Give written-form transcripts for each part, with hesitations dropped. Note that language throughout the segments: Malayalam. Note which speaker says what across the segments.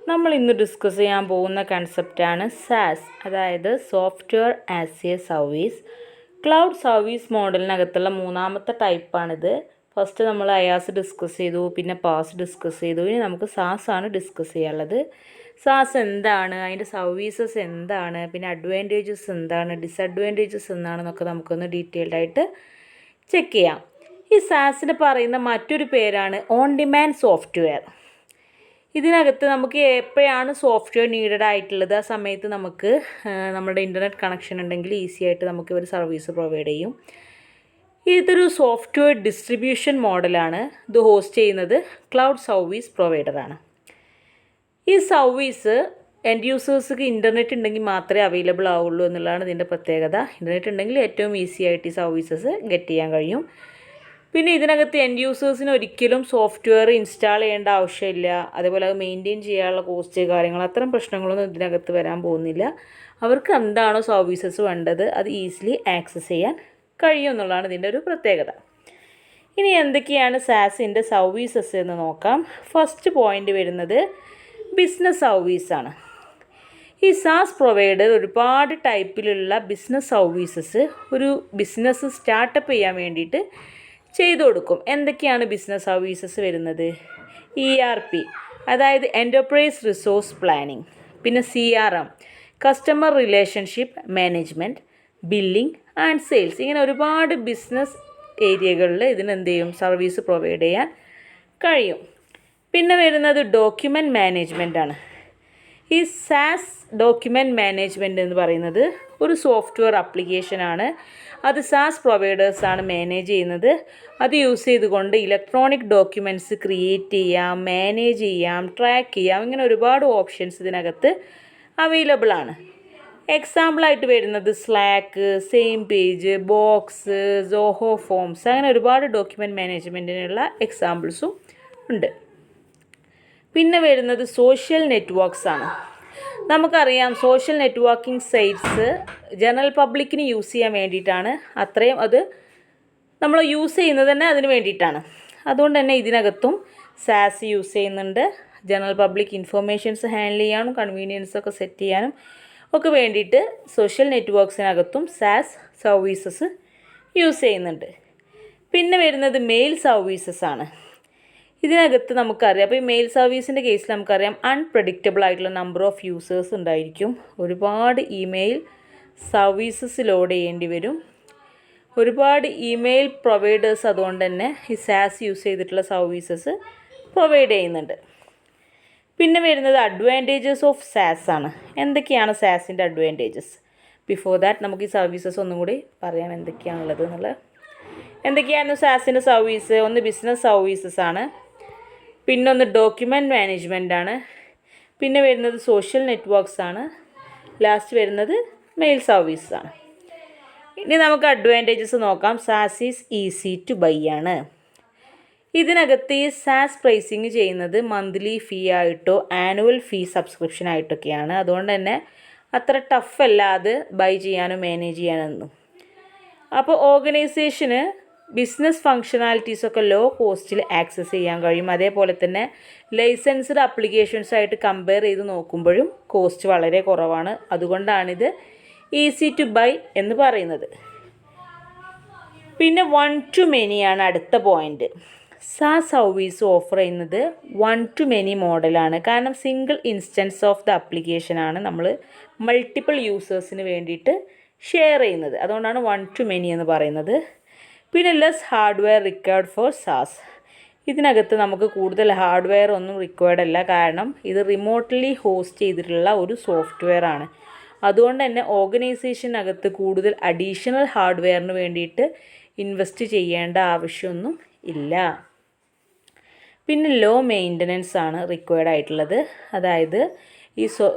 Speaker 1: നമ്മൾ ഇന്ന് ഡിസ്കസ് ചെയ്യാൻ പോകുന്ന കൺസെപ്റ്റാണ് സാസ്, അതായത് software as a service. Cloud service മോഡലിനകത്തുള്ള മൂന്നാമത്തെ ടൈപ്പാണിത്. ഫസ്റ്റ് നമ്മൾ IaaS ഡിസ്കസ് ചെയ്തു, പിന്നെ പാസ് ഡിസ്കസ് ചെയ്തു. ഇനി നമുക്ക് സാസ് ആണ് ഡിസ്കസ് ചെയ്യാനുള്ളത്. സാസ് എന്താണ്, അതിൻ്റെ സർവീസസ് എന്താണ്, പിന്നെ അഡ്വാൻറ്റേജസ് എന്താണ്, ഡിസഡ്വാൻറ്റേജസ് എന്താണെന്നൊക്കെ നമുക്കൊന്ന് ഡീറ്റെയിൽഡ് ആയിട്ട് ചെക്ക് ചെയ്യാം. ഈ സാസിന് പറയുന്ന മറ്റൊരു പേരാണ് ഓൺ ഡിമാൻഡ് സോഫ്റ്റ്വെയർ. ഇതിനകത്ത് നമുക്ക് എപ്പോഴാണ് സോഫ്റ്റ്വെയർ നീഡഡ് ആയിട്ടുള്ളത് ആ സമയത്ത് നമുക്ക് നമ്മുടെ ഇൻ്റർനെറ്റ് കണക്ഷൻ ഉണ്ടെങ്കിൽ ഈസി ആയിട്ട് നമുക്ക് ഒരു സർവീസ് പ്രൊവൈഡ് ചെയ്യും. ഇതൊരു സോഫ്റ്റ്വെയർ ഡിസ്ട്രിബ്യൂഷൻ മോഡലാണ്. ഇത് ഹോസ്റ്റ് ചെയ്യുന്നത് ക്ലൗഡ് സർവീസ് പ്രൊവൈഡറാണ്. ഈ സർവീസ് എൻഡ് യൂസേഴ്സിന് ഇൻ്റർനെറ്റ് ഉണ്ടെങ്കിൽ മാത്രമേ അവൈലബിൾ ആവുള്ളൂ എന്നുള്ളതാണ് ഇതിൻ്റെ പ്രത്യേകത. ഇൻ്റർനെറ്റ് ഉണ്ടെങ്കിൽ ഏറ്റവും ഈസി ആയിട്ട് ഈ സർവീസസ് ഗെറ്റ് ചെയ്യാൻ കഴിയും. പിന്നെ ഇതിനകത്ത് എൻഡ് യൂസേഴ്സിന് ഒരിക്കലും സോഫ്റ്റ്വെയർ ഇൻസ്റ്റാൾ ചെയ്യേണ്ട ആവശ്യമില്ല. അതേപോലെ അത് മെയിൻറ്റെയിൻ ചെയ്യാനുള്ള കോസ്റ്റ് കാര്യങ്ങൾ അത്തരം പ്രശ്നങ്ങളൊന്നും ഇതിനകത്ത് വരാൻ പോകുന്നില്ല. അവർക്ക് എന്താണോ സർവീസസ് വേണ്ടത് അത് ഈസിലി ആക്സസ് ചെയ്യാൻ കഴിയും എന്നുള്ളതാണ് ഇതിൻ്റെ ഒരു പ്രത്യേകത. ഇനി എന്തൊക്കെയാണ് സാസിൻ്റെ സർവീസസ് എന്ന് നോക്കാം. ഫസ്റ്റ് പോയിൻ്റ് വരുന്നത് ബിസിനസ് സർവീസാണ്. ഈ സാസ് പ്രൊവൈഡർ ഒരുപാട് ടൈപ്പിലുള്ള ബിസിനസ് സർവീസസ് ഒരു ബിസിനസ് സ്റ്റാർട്ടപ്പ് ചെയ്യാൻ വേണ്ടിയിട്ട് ചെയ്തു കൊടുക്കും. എന്തൊക്കെയാണ് ബിസിനസ് സർവീസസ് വരുന്നത്? ERP, അതായത് എൻ്റർപ്രൈസ് റിസോഴ്സ് പ്ലാനിങ്, പിന്നെ CRM, customer relationship management, billing and sales. ഇങ്ങനെ ഒരുപാട് ബിസിനസ് ഏരിയകളിൽ ഇതിനെന്ത് ചെയ്യും, സർവീസ് പ്രൊവൈഡ് ചെയ്യാൻ കഴിയും. പിന്നെ വരുന്നത് ഡോക്യുമെൻറ്റ് മാനേജ്മെൻ്റ് ആണ്. ഈ സാസ് ഡോക്യുമെൻറ്റ് മാനേജ്മെൻറ്റ് എന്ന് പറയുന്നത് ഒരു സോഫ്റ്റ്വെയർ ആപ്ലിക്കേഷനാണ്. അത് സാസ് പ്രൊവൈഡേഴ്സാണ് മാനേജ് ചെയ്യുന്നത്. അത് യൂസ് ചെയ്തുകൊണ്ട് ഇലക്ട്രോണിക് ഡോക്യുമെൻറ്റ്സ് ക്രിയേറ്റ് ചെയ്യാം, മാനേജ് ചെയ്യാം, ട്രാക്ക് ചെയ്യാം. ഇങ്ങനെ ഒരുപാട് ഓപ്ഷൻസ് ഇതിനകത്ത് അവൈലബിൾ ആണ്. എക്സാമ്പിളായിട്ട് വരുന്നത് slack, same page, box, Zoho forms, അങ്ങനെ ഒരുപാട് ഡോക്യുമെൻറ്റ് മാനേജ്മെൻറ്റിനുള്ള എക്സാമ്പിൾസും ഉണ്ട്. പിന്നെ വരുന്നത് സോഷ്യൽ നെറ്റ്വർക്ക്സ് ആണ്. നമുക്കറിയാം സോഷ്യൽ നെറ്റ്വർക്കിംഗ് സൈറ്റ്സ് ജനറൽ പബ്ലിക്കിന് യൂസ് ചെയ്യാൻ വേണ്ടിയിട്ടാണ്. അത്രയും അത് നമ്മൾ യൂസ് ചെയ്യുന്നത് തന്നെ അതിന് വേണ്ടിയിട്ടാണ്. അതുകൊണ്ട് തന്നെ ഇതിനകത്തും സാസ് യൂസ് ചെയ്യുന്നുണ്ട്. ജനറൽ പബ്ലിക് ഇൻഫർമേഷൻസ് ഹാൻഡിൽ ചെയ്യാനും കൺവീനിയൻസൊക്കെ സെറ്റ് ചെയ്യാനും ഒക്കെ വേണ്ടിയിട്ട് സോഷ്യൽ നെറ്റ്വർക്ക്സിനകത്തും സാസ് സർവീസസ് യൂസ് ചെയ്യുന്നുണ്ട്. പിന്നെ വരുന്നത് മെയിൽ സർവീസസ് ആണ്. ഇതിനകത്ത് നമുക്കറിയാം, അപ്പോൾ ഈ മെയിൽ സർവീസിൻ്റെ കേസിൽ നമുക്കറിയാം അൺപ്രഡിക്റ്റബിൾ ആയിട്ടുള്ള നമ്പർ ഓഫ് യൂസേഴ്സ് ഉണ്ടായിരിക്കും. ഒരുപാട് ഇമെയിൽ സർവീസസ് ലോഡ് ചെയ്യേണ്ടി വരും. ഒരുപാട് ഇമെയിൽ പ്രൊവൈഡേഴ്സ് അതുകൊണ്ട് തന്നെ ഈ സാസ് യൂസ് ചെയ്തിട്ടുള്ള സർവീസസ് പ്രൊവൈഡ് ചെയ്യുന്നുണ്ട്. പിന്നെ വരുന്നത് അഡ്വാൻറ്റേജസ് ഓഫ് സാസ് ആണ്. എന്തൊക്കെയാണ് സാസിൻ്റെ അഡ്വാൻറ്റേജസ്? ബിഫോർ ദാറ്റ് നമുക്ക് ഈ സർവീസസ് ഒന്നും കൂടി പറയാം എന്തൊക്കെയാണുള്ളത് എന്നുള്ളത്. എന്തൊക്കെയായിരുന്നു സാസിൻ്റെ സർവീസ്? ഒന്ന് ബിസിനസ് സർവീസസ് ആണ്, പിന്നൊന്ന് ഡോക്യുമെൻറ്റ് മാനേജ്മെൻ്റ് ആണ്, പിന്നെ വരുന്നത് സോഷ്യൽ നെറ്റ്വർക്ക്സ് ആണ്, ലാസ്റ്റ് വരുന്നത് മെയിൽ സർവീസ് ആണ്. ഇനി നമുക്ക് അഡ്വാൻറ്റേജസ് നോക്കാം. സാസ് ഈസ് ഈസി ടു ബൈ ആണ്. ഇതിനകത്ത് ഈ സാസ് പ്രൈസിങ് ചെയ്യുന്നത് മന്ത്ലി ഫീ ആയിട്ടോ ആനുവൽ ഫീ സബ്സ്ക്രിപ്ഷൻ ആയിട്ടൊക്കെയാണ്. അതുകൊണ്ട് തന്നെ അത്ര ടഫ് അല്ല അത് ബൈ ചെയ്യാനും മാനേജ് ചെയ്യാനൊന്നും. അപ്പോൾ ഓർഗനൈസേഷന് ബിസിനസ് ഫങ്ഷണാലിറ്റീസൊക്കെ ലോ കോസ്റ്റിൽ ആക്സസ് ചെയ്യാൻ കഴിയും. അതേപോലെ തന്നെ ലൈസൻസ്ഡ് ആപ്ലിക്കേഷൻസായിട്ട് കമ്പയർ ചെയ്ത് നോക്കുമ്പോഴും കോസ്റ്റ് വളരെ കുറവാണ്. അതുകൊണ്ടാണിത് ഈസി ടു ബൈ എന്ന് പറയുന്നത്. പിന്നെ 1 to many ആണ് അടുത്ത പോയിൻ്റ്. സാസ് സർവീസ് ഓഫർ ചെയ്യുന്നത് 1 to many മോഡലാണ്. കാരണം സിംഗിൾ ഇൻസ്റ്റൻസ് ഓഫ് ദ ആപ്ലിക്കേഷനാണ് നമ്മൾ മൾട്ടിപ്പിൾ യൂസേഴ്സിന് വേണ്ടിയിട്ട് ഷെയർ ചെയ്യുന്നത്. അതുകൊണ്ടാണ് 1 to many എന്ന് പറയുന്നത്. പിന്നെ ലെസ് ഹാർഡ്വെയർ റിക്വയർഡ് ഫോർ സാസ്. ഇതിനകത്ത് നമുക്ക് കൂടുതൽ ഹാർഡ്വെയർ ഒന്നും റിക്വയർഡ് അല്ല. കാരണം ഇത് റിമോട്ട്ലി ഹോസ്റ്റ് ചെയ്തിട്ടുള്ള ഒരു സോഫ്റ്റ്വെയർ ആണ്. അതുകൊണ്ട് തന്നെ ഓർഗനൈസേഷനകത്ത് കൂടുതൽ അഡീഷണൽ ഹാർഡ്വെയറിന് വേണ്ടിയിട്ട് ഇൻവെസ്റ്റ് ചെയ്യേണ്ട ആവശ്യമൊന്നും ഇല്ല. പിന്നെ ലോ മെയിൻ്റനൻസ് ആണ് റിക്വയർഡ് ആയിട്ടുള്ളത്. അതായത് ഈ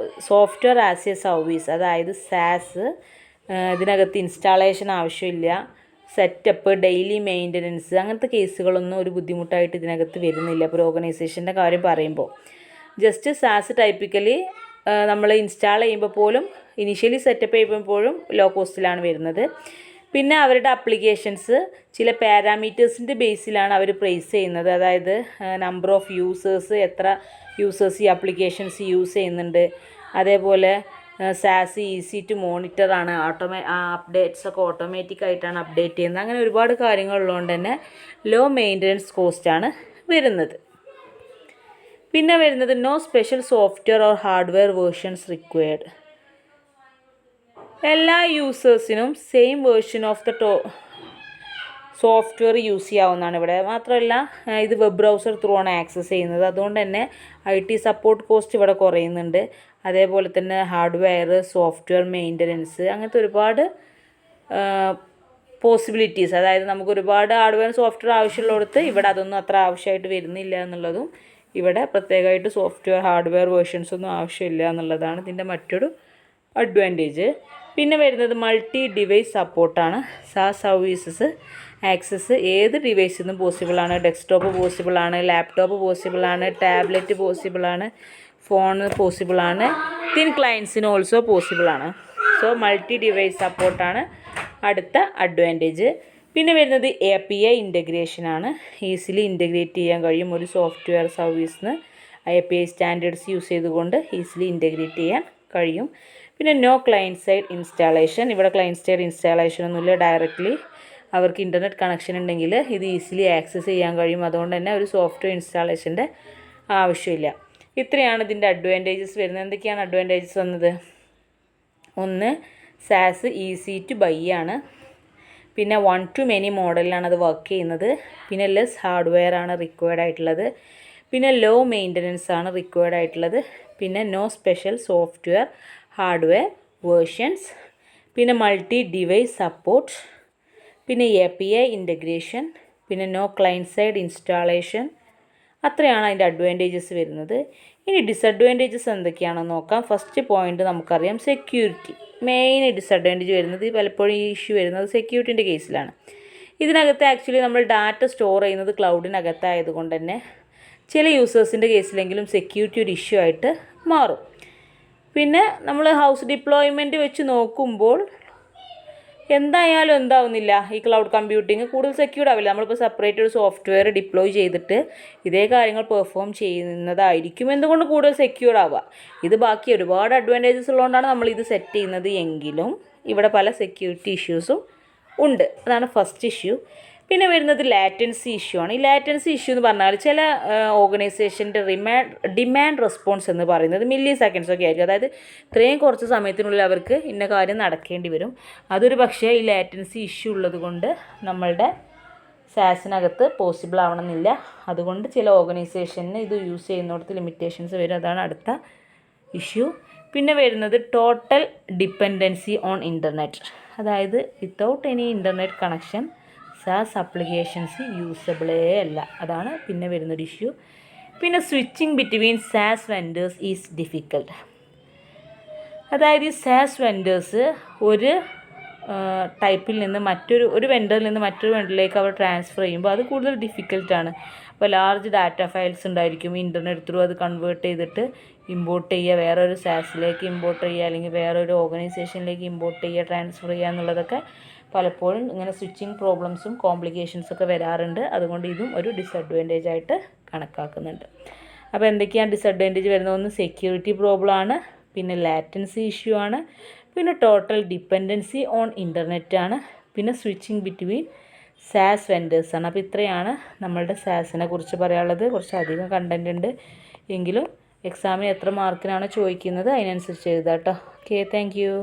Speaker 1: സോഫ്റ്റ്വെയർ ആസ് എ സർവീസ്, അതായത് സാസ്, ഇതിനകത്ത് ഇൻസ്റ്റാളേഷൻ ആവശ്യമില്ല, സെറ്റപ്പ്, ഡെയിലി മെയിൻ്റനൻസ്, അങ്ങനത്തെ കേസുകളൊന്നും ഒരു ബുദ്ധിമുട്ടായിട്ട് ഇതിനകത്ത് വരുന്നില്ല. ഇപ്പോൾ ഒരു ഓർഗനൈസേഷൻ്റെ കാര്യം പറയുമ്പോൾ ജസ്റ്റ് സാസ് ടൈപ്പിക്കലി നമ്മൾ ഇൻസ്റ്റാൾ ചെയ്യുമ്പോൾ പോലും ഇനീഷ്യലി സെറ്റപ്പ് ചെയ്യുമ്പോൾ പോലും ലോ കോസ്റ്റിലാണ് വരുന്നത്. പിന്നെ അവരുടെ അപ്ലിക്കേഷൻസ് ചില പാരാമീറ്റേഴ്സിൻ്റെ ബേസിലാണ് അവർ പ്രൈസ് ചെയ്യുന്നത്. അതായത് നമ്പർ ഓഫ് യൂസേഴ്സ്, എത്ര യൂസേഴ്സ് ഈ അപ്ലിക്കേഷൻസ് യൂസ് ചെയ്യുന്നുണ്ട്. അതേപോലെ SaaS ഈസി ടു മോണിറ്റർ ആണ്, അപ്ഡേറ്റ്സ് ഒക്കെ ഓട്ടോമാറ്റിക് ആയിട്ടാണ് അപ്ഡേറ്റ് ചെയ്യുന്നത്. അങ്ങനെ ഒരുപാട് കാര്യങ്ങളുള്ളതുകൊണ്ട് തന്നെ ലോ മെയിൻ്റനൻസ് കോസ്റ്റാണ് വരുന്നത്. പിന്നെ വരുന്നത് no special software or hardware versions required. എല്ലാ യൂസേഴ്സിനും same version of the software use ചെയ്യാവുന്നതാണ് ഇവിടെ. മാത്രമല്ല ഇത് വെബ് ബ്രൗസർ ത്രൂ ആണ് ആക്സസ് ചെയ്യുന്നത്. അതുകൊണ്ട് തന്നെ IT സപ്പോർട്ട് കോസ്റ്റ് ഇവിടെ കുറയുന്നുണ്ട്. അതേപോലെ തന്നെ ഹാർഡ്വെയർ, സോഫ്റ്റ്വെയർ മെയിൻ്റനൻസ്, അങ്ങനത്തെ ഒരുപാട് പോസിബിലിറ്റീസ്, അതായത് നമുക്ക് ഒരുപാട് ഹാർഡ്വെയർ സോഫ്റ്റ്വെയർ ആവശ്യമുള്ളിടത്ത് ഇവിടെ അതൊന്നും അത്ര ആവശ്യമായിട്ട് വരുന്നില്ല എന്നുള്ളതും, ഇവിടെ പ്രത്യേകമായിട്ട് സോഫ്റ്റ്വെയർ ഹാർഡ്വെയർ വേർഷൻസ് ഒന്നും ആവശ്യമില്ല എന്നുള്ളതാണ് ഇതിൻ്റെ മറ്റൊരു അഡ്വാൻറ്റേജ്. പിന്നെ വരുന്നത് മൾട്ടി ഡിവൈസ് സപ്പോർട്ടാണ്. SaaS സർവീസസ് ആക്സസ് ഏത് ഡിവൈസിൽ നിന്നും പോസിബിളാണ്. ഡെസ്ക്ടോപ്പ് പോസിബിളാണ്, ലാപ്ടോപ്പ് പോസിബിളാണ്, ടാബ്ലറ്റ് പോസിബിളാണ്, ഫോൺ പോസിബിളാണ്, തിൻ ക്ലയൻസിന് ഓൾസോ പോസിബിളാണ്. സോ മൾട്ടി ഡിവൈസ് സപ്പോർട്ടാണ് അടുത്ത അഡ്വാൻറ്റേജ്. പിന്നെ വരുന്നത് API ഇൻ്റഗ്രേഷനാണ്. ഈസിലി ഇൻ്റഗ്രേറ്റ് ചെയ്യാൻ കഴിയും ഒരു സോഫ്റ്റ്വെയർ സർവീസിന്. API സ്റ്റാൻഡേർഡ്സ് യൂസ് ചെയ്തുകൊണ്ട് ഈസിലി ഇൻ്റഗ്രേറ്റ് ചെയ്യാൻ കഴിയും. പിന്നെ നോ ക്ലയൻറ്റ് സൈഡ് ഇൻസ്റ്റാളേഷൻ. ഇവിടെ ക്ലയൻറ്റ് സൈഡ് ഇൻസ്റ്റാളേഷൻ ഒന്നുമില്ല. ഡയറക്റ്റ്ലി അവർക്ക് ഇൻ്റർനെറ്റ് കണക്ഷൻ ഉണ്ടെങ്കിൽ ഇത് ഈസിലി ആക്സസ് ചെയ്യാൻ കഴിയും. അതുകൊണ്ട് തന്നെ ഒരു സോഫ്റ്റ്വെയർ ഇൻസ്റ്റാളേഷൻ്റെ ആവശ്യമില്ല. ഇത്രയാണ് ഇതിൻ്റെ അഡ്വാൻറ്റേജസ് വരുന്നത്. എന്തൊക്കെയാണ് അഡ്വാൻറ്റേജസ് വന്നത്? ഒന്ന്, SaaS ഈസി ടു ബൈ ആണ്. പിന്നെ 1 to many മോഡലിലാണ് അത് വർക്ക് ചെയ്യുന്നത്. പിന്നെ ലെസ് ഹാർഡ്വെയർ ആണ് റിക്വയർഡ് ആയിട്ടുള്ളത്. പിന്നെ ലോ മെയിൻ്റനൻസ് ആണ് റിക്വയർഡ് ആയിട്ടുള്ളത്. പിന്നെ no special software hardware versions. പിന്നെ മൾട്ടി ഡിവൈസ് സപ്പോർട്ട്. പിന്നെ API ഇൻ്റഗ്രേഷൻ. പിന്നെ നോ ക്ലയൻറ്റ് സൈഡ് ഇൻസ്റ്റാളേഷൻ. അത്രയാണ് അതിൻ്റെ അഡ്വാൻറ്റേജസ് വരുന്നത്. ഇനി ഡിസഡ്വാൻറ്റേജസ് എന്തൊക്കെയാണെന്ന് നോക്കാം. ഫസ്റ്റ് പോയിൻ്റ് നമുക്കറിയാം, സെക്യൂരിറ്റി. മെയിൻ ഡിസഡ്വാൻറ്റേജ് വരുന്നത് പലപ്പോഴും ഈ ഇഷ്യൂ വരുന്നത് സെക്യൂരിറ്റീൻ്റെ കേസിലാണ്. ഇതിനകത്ത് ആക്ച്വലി നമ്മൾ ഡാറ്റ സ്റ്റോർ ചെയ്യുന്നത് ക്ലൗഡിനകത്തായതുകൊണ്ട് തന്നെ ചില യൂസേഴ്സിൻ്റെ കേസിലെങ്കിലും സെക്യൂരിറ്റി ഒരു ഇഷ്യൂ ആയിട്ട് മാറും. പിന്നെ നമ്മൾ ഹൗസ് ഡിപ്ലോയ്മെൻറ്റ് വെച്ച് നോക്കുമ്പോൾ എന്തായാലും എന്താവുന്നില്ല, ഈ ക്ലൗഡ് കമ്പ്യൂട്ടിങ് കൂടുതൽ സെക്യൂർഡ് ആവില്ല. നമ്മളിപ്പോൾ സെപ്പറേറ്റ് ഒരു സോഫ്റ്റ്വെയർ ഡിപ്ലോയ് ചെയ്തിട്ട് ഇതേ കാര്യങ്ങൾ പെർഫോം ചെയ്യുന്നതായിരിക്കും എന്തുകൊണ്ട് കൂടുതൽ സെക്യൂർഡ് ആവുക. ഇത് ബാക്കി ഒരുപാട് അഡ്വാൻറ്റേജസ് ഉള്ളതുകൊണ്ടാണ് നമ്മളിത് സെറ്റ് ചെയ്യുന്നത്. എങ്കിലും ഇവിടെ പല സെക്യൂരിറ്റി ഇഷ്യൂസും ഉണ്ട്. അതാണ് ഫസ്റ്റ് ഇഷ്യൂ. പിന്നെ വരുന്നത് ലാറ്റൻസി ഇഷ്യൂ ആണ്. ഈ ലാറ്റൻസി ഇഷ്യൂ എന്ന് പറഞ്ഞാൽ ചില ഓർഗനൈസേഷൻ്റെ ഡിമാൻഡ് റെസ്പോൺസ് എന്ന് പറയുന്നത് മില്ലി സെക്കൻഡ്സ് ഒക്കെ ആയിരിക്കും. അതായത് ഇത്രയും കുറച്ച് സമയത്തിനുള്ളിൽ അവർക്ക് ഇന്ന കാര്യം നടക്കേണ്ടി വരും. അതൊരു പക്ഷേ ഈ ലാറ്റൻസി ഇഷ്യൂ ഉള്ളത് കൊണ്ട് നമ്മളുടെ SaaSനകത്ത് പോസിബിൾ ആവണമെന്നില്ല. അതുകൊണ്ട് ചില ഓർഗനൈസേഷന് ഇത് യൂസ് ചെയ്യുന്നിടത്ത് ലിമിറ്റേഷൻസ് വരും. അതാണ് അടുത്ത ഇഷ്യൂ. പിന്നെ വരുന്നത് ടോട്ടൽ ഡിപ്പെൻഡൻസി ഓൺ ഇൻ്റർനെറ്റ്. അതായത് without any internet connection SaaS applications യൂസബിളേ അല്ല. അതാണ് പിന്നെ വരുന്നൊരു ഇഷ്യൂ. പിന്നെ switching between SaaS vendors is difficult. അതായത് ഈ SaaS വെൻഡേഴ്സ് ഒരു ടൈപ്പിൽ നിന്ന് ഒരു വെൻഡറിൽ നിന്ന് മറ്റൊരു വെൻഡറിലേക്ക് അവർ ട്രാൻസ്ഫർ ചെയ്യുമ്പോൾ അത് കൂടുതൽ ഡിഫിക്കൽട്ടാണ്. അപ്പോൾ ലാർജ് ഡാറ്റ ഫയൽസ് ഉണ്ടായിരിക്കും. ഇൻ്റർനെറ്റ് ത്രൂ അത് കൺവേർട്ട് ചെയ്തിട്ട് ഇമ്പോർട്ട് ചെയ്യുക, വേറൊരു SaaSലേക്ക് ഇമ്പോർട്ട് ചെയ്യുക, അല്ലെങ്കിൽ വേറൊരു ഓർഗനൈസേഷനിലേക്ക് ഇമ്പോർട്ട് ചെയ്യുക, ട്രാൻസ്ഫർ ചെയ്യുക എന്നുള്ളതൊക്കെ പലപ്പോഴും ഇങ്ങനെ സ്വിച്ചിങ് പ്രോബ്ലംസും കോംപ്ലിക്കേഷൻസൊക്കെ വരാറുണ്ട്. അതുകൊണ്ട് ഇതും ഒരു ഡിസഡ്വാൻറ്റേജ് ആയിട്ട് കണക്കാക്കുന്നുണ്ട്. അപ്പോൾ എന്തൊക്കെയാണ് ഡിസഡ്വാൻറ്റേജ് വരുന്നത്? ഒന്ന് സെക്യൂരിറ്റി പ്രോബ്ലം ആണ്, പിന്നെ ലാറ്റൻസി ഇഷ്യൂ ആണ്, പിന്നെ ടോട്ടൽ ഡിപ്പെൻഡൻസി ഓൺ ഇൻ്റർനെറ്റ് ആണ്, പിന്നെ സ്വിച്ചിങ് ബിറ്റ്വീൻ SaaS വെൻഡേഴ്സ് ആണ്. അപ്പോൾ ഇത്രയാണ് നമ്മളുടെ SaaSനെ കുറിച്ച് പറയാനുള്ളത്. കുറച്ചധികം കണ്ടൻറ് ഉണ്ട്. എങ്കിലും എക്സാമിന് എത്ര മാർക്കിനാണ് ചോദിക്കുന്നത് അതിനനുസരിച്ച് എഴുതാം കേട്ടോ. Okay, thank you.